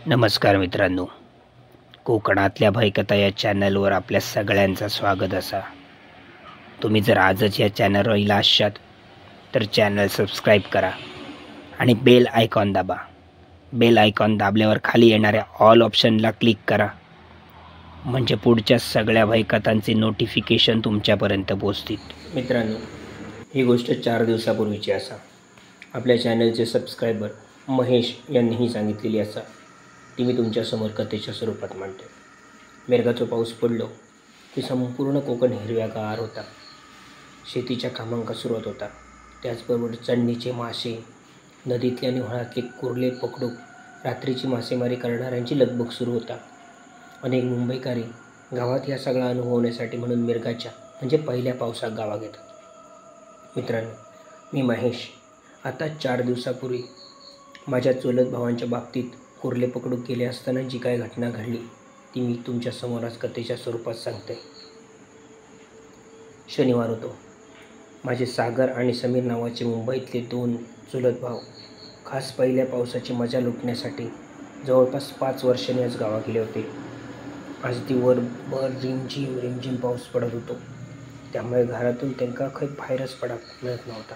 नमस्कार मित्रांनो, कोकणातल्या भयकथा या चॅनलवर आपल्या सगळ्यांचं स्वागत असा. तुम्ही जर आजच या चॅनलवर असाल तर चॅनल सबस्क्राईब करा आणि बेल आयकॉन दाबा. बेल आयकॉन दाबल्यावर खाली येणाऱ्या ऑल ऑप्शनला क्लिक करा, म्हणजे पुढच्या सगळ्या भयकथांचे नोटिफिकेशन तुमच्यापर्यंत पोहोचतील. मित्रांनो, ही गोष्ट 4 दिवसापूर्वीची असा. आपल्या चॅनलचे सबस्क्रायबर महेश यांनीही सांगितलेली असा. ती मी तुमच्यासमोर कथेच्या स्वरूपात मांडते. मेघाचा पाऊस पडलो की संपूर्ण कोकण हिरव्यागार होता. शेतीच्या कामांका सुरुवात होता. त्याचबरोबर चढणीचे मासे, नदीतले आणि व्हाळातले कुर्ले पकडून रात्रीची मासेमारी करणाऱ्यांची लगबग सुरू होता. अनेक मुंबईकरी गावात या सगळा अनुभवण्यासाठी म्हणून मिरगाच्या म्हणजे पहिल्या पावसात गावात येतात. मित्रांनो, मी महेश. आता 4 दिवसापूर्वी माझ्या चुलत भावांच्या बाबतीत कुर्ले पकडून गेले असताना जी काय घटना घडली ती मी तुमच्यासमोर आज कथेच्या स्वरूपात सांगते. शनिवार होतो. माझे सागर आणि समीर नावाचे मुंबईतले 2 चुलत भाऊ खास पहिल्या पावसाची मजा लुटण्यासाठी जवळपास 5 वर्षांनी आज गावा गेले होते. आज दिवसभर रिमझिम पाऊस पडत होतो. त्यामुळे घरातून त्यांना काही बाहेरच पडत मिळत नव्हता.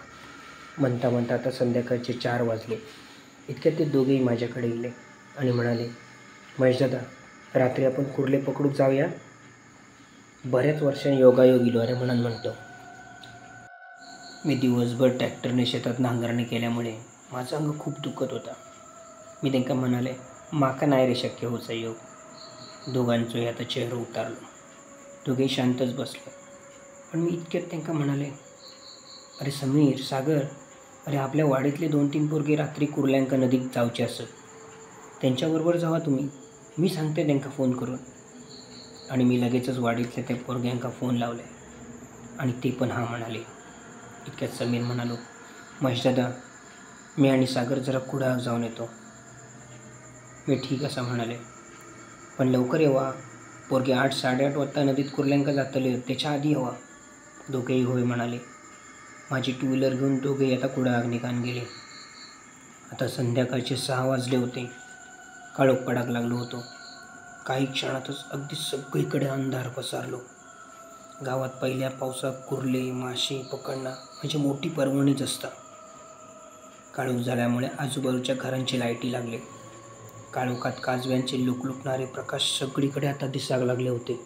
म्हणता आता संध्याकाळचे 4 वाजले. इतक्यात ते दोघेही माझ्याकडे गेले आणि म्हणाले, महेश दादा, रात्री आपण कुर्ले पकडून जाऊया. बऱ्याच वर्षांनी योगायोग इलो अरे म्हणतो. मी दिवसभर ट्रॅक्टरने शेतात नांगरणी केल्यामुळे माझा अंग खूप दुखत होता. मी त्यांना म्हणाले, माका नाही रे शक्य होचा योग. दोघांचंही आता चेहरा उतारलो. दोघेही शांतच बसले. पण मी इतक्यात त्यांना म्हणाले, अरे समीर, सागर, अरे आपल्या वाडीतले 2-3 पोरगे रात्री कुर्ल्यांका नदीत जाऊचे असत. त्यांच्याबरोबर जावा तुम्ही. मी सांगते त्यांना फोन करून. आणि मी लगेचच वाडीतल्या त्या पोरग्यांका फोन लावले आणि ते पण हा म्हणाले. इतक्यात समीर म्हणालो, महेश दादा, मी आणि सागर जरा कुडाळ जाऊन येतो. मी ठीक असं म्हणाले, पण लवकर येवा. पोरगे 8-8:30 वाजता नदीत कुर्ल्यांका जातले, त्याच्या आधी येवा. दोघेही होय म्हणाले. माझी 2 व्हीलर घेऊन दोघेही आता कुडाळ निघान गेले. आता संध्याकाळचे 6 वाजले होते. काळोख पडाक लागलो होतो. काही क्षणातच अगदी सगळीकडे अंधार पसरलो. गावात पहिल्या पावसात कुर्ले मासे पकडणं म्हणजे मोठी पर्वणीच असतं. काळोख झाल्यामुळे आजूबाजूच्या घरांचे लाईटी लागले. काळोखात काजव्यांचे लुकलुकणारे प्रकाश सगळीकडे आता दिसायला लागले होते.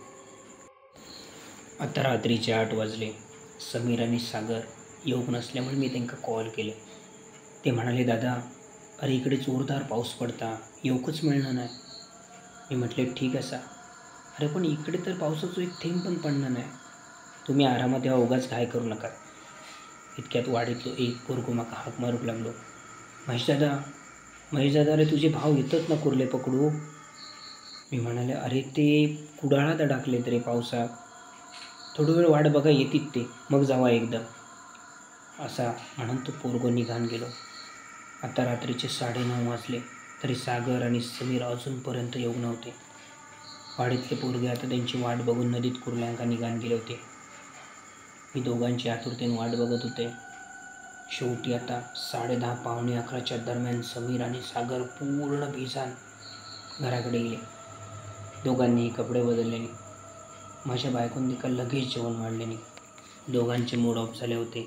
आता रात्रीचे 8 वाजले. समीर आणि सागर योग नसल्यामुळे मी त्यांना कॉल केले. ते म्हणाले, दादा, अरे इकडे जोरदार पाऊस पडता, येऊकच मिळणार नाही. मी म्हटले, ठीक असा. अरे पण इकडे तर पावसाचं एक थेंब पण पडणार नाही. तुम्ही आरामात या, उगाच घाय करू नका. इतक्यात वाडीतलो एक पोरगो माका हाक मारूक लागलो, महेश दादा, अरे तुझे भाव येतात ना कुर्ले पकडू. मी म्हणाले, अरे ते कुडाळात अडकले रे पावसात. थोडी वेळ वाट बघा, येतील ते, मग जावा एकदम. असा म्हणून तो पोरगो निघान गेलो. आता रात्रीचे 9:30 वाजले तरी सागर आणि समीर अजूनपर्यंत येऊ नव्हते. वाडीतले पोरगे आता त्यांची वाट बघून नदीत कुर्ल्यांका निघान गेले होते. मी दोघांची आतुरतेने वाट बघत होते. शेवटी आता 10:30 पावणे 11च्या दरम्यान समीर आणि सागर पूर्ण भिजान घराकडे गेले. दोघांनीही कपडे बदलले नाही. माझ्या बायकोने का लगेच जेवण वाढले नाही. दोघांचे मूड ऑफ झाले होते.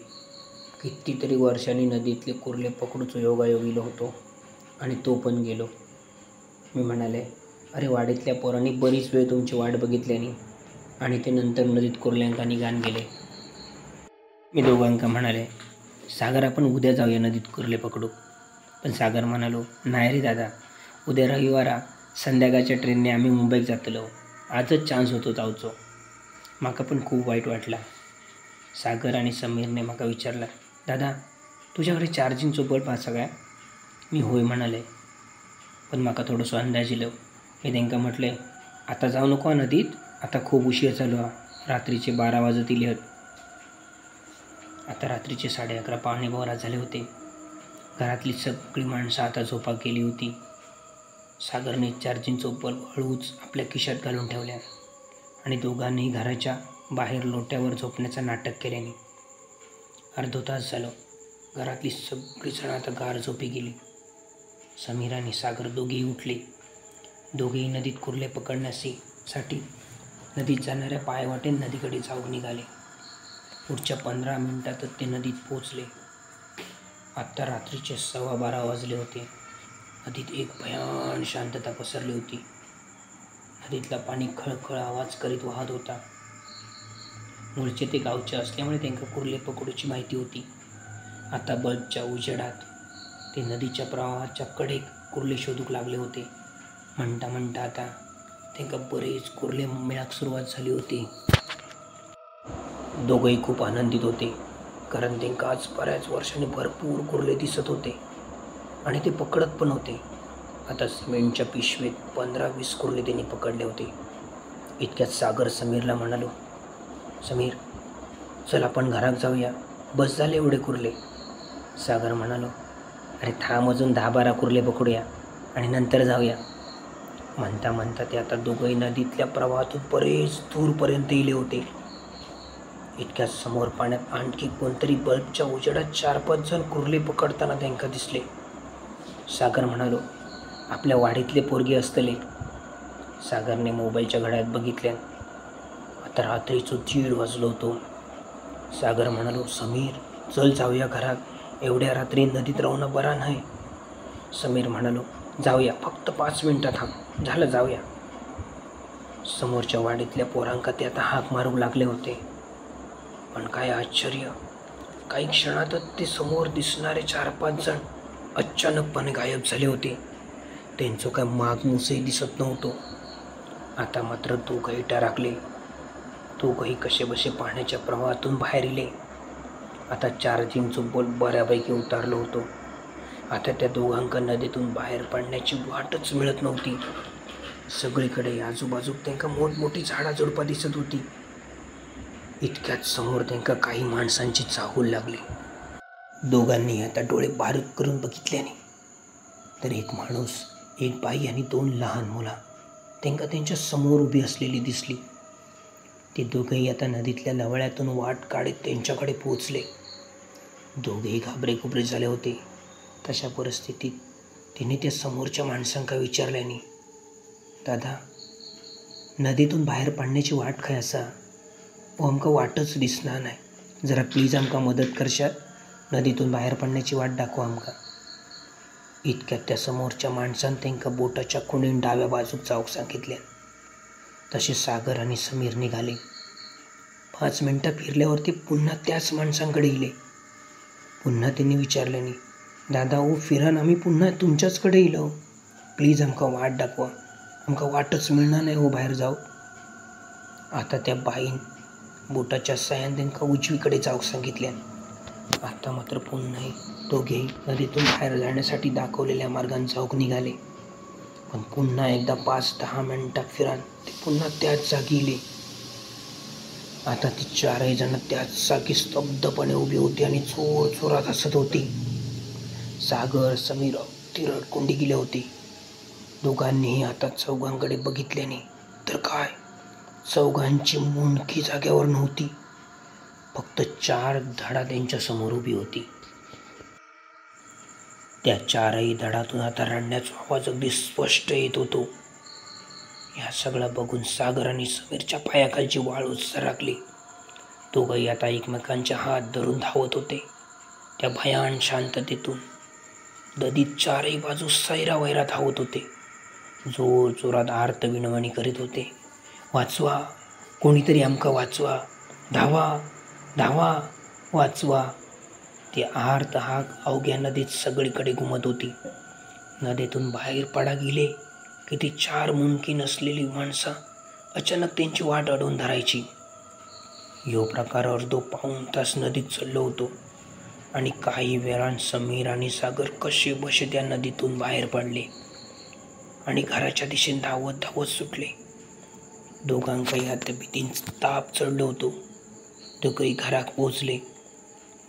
कितीतरी वर्षांनी नदीतले कुर्ले पकडूचो योगायोगिलो होतो आणि तो पण गेलो. मी म्हणाले, अरे वाडीतल्या पोरांनी बरीच वेळ तुमची वाट बघितल्यानी आणि ते नंतर नदीत कुर्ल्यांका निघान गेले. मी दोघांका म्हणाले, सागर, आपण उद्या जाऊया नदीत कुर्ले पकडू. पण सागर म्हणालो, नाही रे दादा, उद्या रविवारा संध्याकाळच्या ट्रेनने आम्ही मुंबईत जातलो. आजच चान्स होतो जाऊचो. माका पण खूप वाईट वाटला. सागर आणि समीरने माका विचारला, दादा, तुझ्याकडे चार्जिंगचो बल्ब असा काय? मी होय म्हणाले. पण माका थोडंसं अंदाज येलो. मी त्यांना म्हटले, आता जाऊ नको नदीत, आता खूप उशीर झालो. रात्रीचे 12 वाजत इले. आता रात्रीचे 11:30 पावणे 12 झाले होते. घरातली सगळी माणसं आता झोपा गेली होती. सागरने चार्जिंगचो बल्ब हळूच आपल्या खिशात घालून ठेवल्या आणि दोघांनीही घराच्या बाहेर लोट्यावर झोपण्याचं नाटक केल्याने. अर्धा तास झालं. घरातली सगळी जण आता गार झोपी गेली. समीर आणि सागर दोघेही उठले दोघेही नदीत कुर्ले पकडण्यासाठी नदीत जाणाऱ्या पायवाटेत नदीकडे जाऊन निघाले. पुढच्या 15 मिनिटातच ते नदीत पोचले. आत्ता रात्रीचे 12:15 वाजले होते. नदीत एक भयान शांतता पसरली होती. नदीतला पाणी खळखळ आवाज करीत वाहत होता. मूळचे ते गावचे असल्यामुळे त्यांना कुर्ले पकडूची माहिती होती. आता बल्बच्या उजेडात ते नदीच्या प्रवाहाच्या कडेक कुर्ले शोधूक लागले होते. म्हणता म्हणता आता त्यांना बरेच कुर्ले मिळाक सुरुवात झाली होती. दोघंही खूप आनंदित होते, कारण त्यांना आज बऱ्याच वर्षांनी भरपूर कुर्ले दिसत होते आणि ते पकडत पण होते. आता सिमेंटच्या पिशवीत 15-20 कुर्ले त्यांनी पकडले होते. इतक्यात सागर समीरला म्हणालो, समीर, चल आपण घरात जाऊया, बस झाले एवढे कुर्ले. सागर म्हणालो, अरे थांब, अजून 10-12 कुर्ले पकडूया आणि नंतर जाऊया. म्हणता म्हणता ते आता दोघंही नदीतल्या प्रवाहातून बरेच दूरपर्यंत गेले होते. इतक्यात समोर पाण्यात आणखी कोणतरी बल्बच्या उजेडात 4-5 जण कुर्ले पकडताना त्यांना दिसले. सागर म्हणालो, आपल्या वाडीतले पोरगे असतले. सागरने मोबाईलच्या घड्याळात बघितले. आता रात्रीचं 1:30 वाजलो होतो. सागर म्हणालो, समीर, चल जाऊया घरात, एवढ्या रात्री नदीत राहणं बरा नाही. समीर म्हणालो, जाऊया, फक्त 5 मिनिटं थांब, झालं जाऊया. समोरच्या वाडीतल्या पोरांका ते आता हाक मारू लागले होते. पण काय आश्चर्य, काही क्षणातच ते समोर दिसणारे 4-5 जण अचानकपणे गायब झाले होते. त्यांचं काय माग मुसही दिसत नव्हतं. आता मात्र दोघंही टराकले. दोघंही कसेबसे पाण्याच्या प्रवाहातून बाहेर इले. आता चार्जिंगचं बल्ब बऱ्यापैकी उतारलं होतं. आता त्या दोघांका नदीतून बाहेर पडण्याची वाटच मिळत नव्हती. सगळीकडे आजूबाजू त्यांना मोठमोठी झाडाझुडपा दिसत होती. इतक्यात समोर त्यांना काही माणसांची चाहूल लागली. दोघांनी आता डोळे बारीक करून बघितल्याने तर एक माणूस, एक बाई आणि 2 लहान मुलं त्यांना त्यांच्या समोर उभी असलेली दिसली. ते दोघेही आता नदीतल्या लवळ्यातून वाट काढत त्यांच्याकडे पोहोचले. दोघेही घाबरेखुबरे झाले होते. तशा परिस्थितीत तिने त्या समोरच्या माणसांका विचारल्याने, दादा, नदीतून बाहेर पडण्याची वाट काय असा? आमका वाटच दिसणार नाही, जरा प्लीज आमका मदत करशात, नदीतून बाहेर पडण्याची वाट दाखवा आमका. इतक्यात त्या समोरच्या माणसानं त्यांना बोटाच्या खुणीन डाव्या बाजूक जाऊक सांगितल्या. तसे सागर आणि समीर निघाले. 5 मिनिटं फिरल्यावरती पुन्हा त्याच माणसांकडे गेले. पुन्हा त्यांनी विचारल्याने, दादा ओ फिरान, आम्ही पुन्हा तुमच्याचकडे येलो, प्लीज आमका वाट दाखवा, आमका वाटच मिळणार नाही हो बाहेर जाऊ. आता त्या बाईन बोटाच्या साह्याने त्यांना उजवीकडे जाऊक सांगितल्या. आता मात्र पुन्हा दोघेही नदीतून बाहेर जाण्यासाठी दाखवलेल्या मार्गाने जाऊक निघाले. पण पुन्हा एकदा 5-10 मिनिटात फिरान ते पुन्हा त्याच जागी गेले. आता ती 4ही जण त्याच जागी स्तब्धपणे उभी होती आणि जोरात हसत होती. सागर, समीर अगदी रडकुंडी गेले होते. दोघांनीही आता चौघांकडे बघितल्याने तर काय, चौघांची मुंडकी जाग्यावर नव्हती. फक्त 4 धडा त्यांच्या समोर उभी होती. त्या 4ही धडातून आता रडण्याचा आवाज अगदी स्पष्ट येत होतो. या सगळं बघून सागर आणि समीरच्या पायाखालची वाळूच सरकली. दोघंही आता एकमेकांच्या हात धरून धावत होते. त्या भयान शांततेतून नदीत 4ही बाजू सैरावैरा धावत होते. जोर जोरात आर्त विनवणी करीत होते, वाचवा, कोणीतरी आमका वाचवा, धावा धावा, वाचवा. ती आर्त हाक अवघ्या नदीत सगळीकडे घुमत होती. नदीतून बाहेर पडा गेले की ती 4 मुंडकी नसलेली माणसं अचानक त्यांची वाट अडवून धरायची. यो प्रकार अर्धो पाऊण तास नदीत चाललो होतो आणि काही वेळान समीर आणि सागर कसे बसे त्या नदीतून बाहेर पडले आणि घराच्या दिशेने धावत धावत सुटले. दोघांकाही आता भीतीचा ताप चढलो होतो. दोघंही घरात पोहोचले.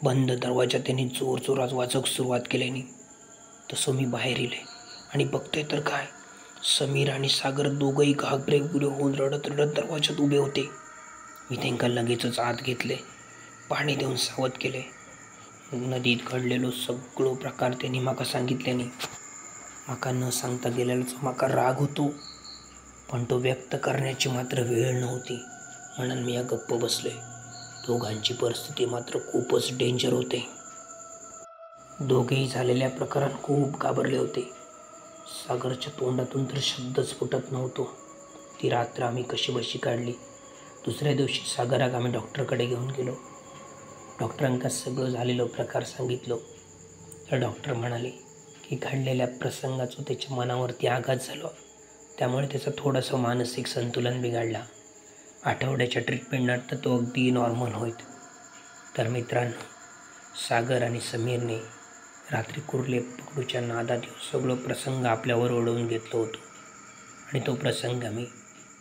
बंद दरवाजा त्यांनी जोर जोरात वाजवूक सुरुवात केल्याने तसं मी बाहेर इले आणि बघतोय तर काय, समीर आणि सागर दोघंही घाबरे होऊन रडत रडत दरवाजात उभे होते. मी त्यांना लगेचच आत घेतले, पाणी देऊन सावध केले. नदीत घडलेलो सगळो प्रकार त्यांनी माका सांगितल्याने माका न सांगता गेलेलाच माका राग होतो पण तो व्यक्त करण्याची मात्र वेळ नव्हती म्हणून मी गप्प बसलोय. दोघांची परिस्थिती मात्र खूपच डेंजर होते. दोघेही झालेल्या प्रकारात खूप घाबरले होते. सागरच्या तोंडातून तर शब्दच फुटत नव्हतो. ती रात्र आम्ही कशीबशी काढली. दुसऱ्या दिवशी सागराक आम्ही डॉक्टरकडे घेऊन गेलो. डॉक्टरांका सगळं झालेलं प्रकार सांगितलं. तर डॉक्टर म्हणाले की घडलेल्या प्रसंगाचा त्याच्या मनावरती आघात झाला, त्यामुळे त्याचं थोडंसं मानसिक संतुलन बिघडला. आठवड्याच्या ट्रीटमेंटनंतर तो अगदी नॉर्मल होईल. तर मित्रांनो, सागर आणि समीरने रात्री कुर्ले पकडूच्या नादात सगळं प्रसंग आपल्यावर ओढवून घेतलं होतं आणि तो प्रसंग आम्ही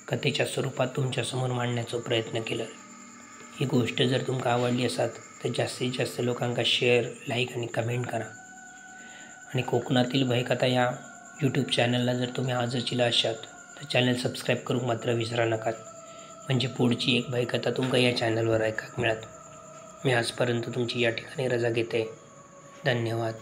कथेच्या स्वरूपात तुमच्यासमोर मांडण्याचा प्रयत्न केला. ही गोष्ट जर तुमका आवडली असाल तर जास्तीत जास्त लोकांका शेअर, लाईक आणि कमेंट करा. आणि कोकणातील भयकथा या यूट्यूब चॅनलला जर तुम्ही आजच असाल तर चॅनल सबस्क्राईब करू मात्र विसरा नका, म्हणजे पुढची एक भयकथा तुमका या चॅनलवर ऐकायला मिळत. मी आजपर्यंत तुमची या ठिकाणी रजा घेते. धन्यवाद.